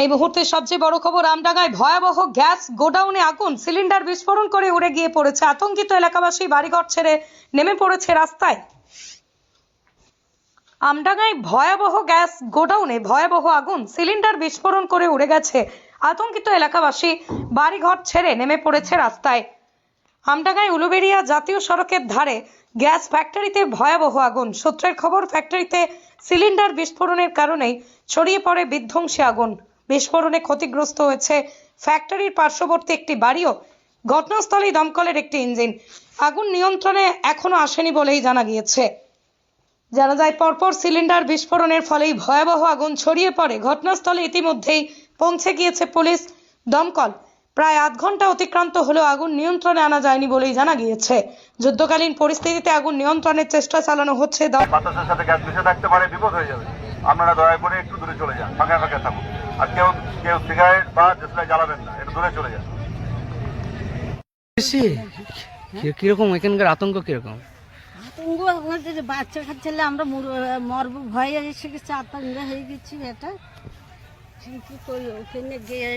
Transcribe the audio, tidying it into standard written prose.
এই মুহূর্তে সবচেয়ে বড় খবর, আমডাঙ্গায় ভয়াবহ গ্যাস গোডাউনে আগুন, সিলিন্ডার বিস্ফোরণ করে উড়ে গিয়ে পড়েছে। আতঙ্কিত এলাকাবাসী বাড়িঘর ছেড়ে নেমে পড়েছে রাস্তায়। আমডাঙ্গায় ভয়াবহ গ্যাস গোডাউনে ভয়াবহ আগুন, সিলিন্ডার বিস্ফোরণ করে উড়ে গেছে। আতঙ্কিত এলাকাবাসী বাড়িঘর ছেড়ে নেমে পড়েছে রাস্তায়। আমডাঙ্গায় উলুবেড়িয়া জাতীয় সড়কের ধারে গ্যাস ফ্যাক্টরিতে ভয়াবহ আগুন। সূত্রের খবর, ফ্যাক্টরিতে সিলিন্ডার বিস্ফোরণের কারণেই ছড়িয়ে পড়ে বিধ্বংসী আগুন। বিস্ফোরণে ক্ষতিগ্রস্ত হয়েছে ফ্যাক্টরির পার্শ্ববর্তী একটি বাড়িও। ঘটনাস্থলেই দমকলের একটি ইঞ্জিন। আগুন নিয়ন্ত্রণে এখনো আসেনি বলেই জানা গিয়েছে। জানা যায়, পরপর সিলিন্ডার বিস্ফোরণের ফলেই ভয়াবহ আগুন ছড়িয়ে পড়ে। ঘটনাস্থলে ইতিমধ্যেই পৌঁছে গিয়েছে পুলিশ, দমকল। প্রায় আধ ঘন্টা অতিক্রান্ত হলেও আগুন নিয়ন্ত্রণে আনা যায়নি বলেই জানা গিয়েছে। যুদ্ধকালীন পরিস্থিতিতে আগুন নিয়ন্ত্রণের চেষ্টা চালানো হচ্ছে। বাতাসের সাথে গ্যাস মিশে থাকতে পারে, বিপদ হয়ে যাবে। আপনারা দয়া করে একটু দূরে চলে যান, ফাঁকা ফাঁকা থাকুন। আর কেউ সিগারেট বা দেশলাই জ্বালাবেন না, একটু দূরে চলে যান। কিরকম এখানকার আতঙ্ক কিরকম? আতঙ্ক বলতে যে বাচ্চা কাচ্চালে আমরা মরবো ভয়ে এসে গেছে, আতঙ্ক হয়ে গেছি। এটা কি করি, ওখানে গিয়ে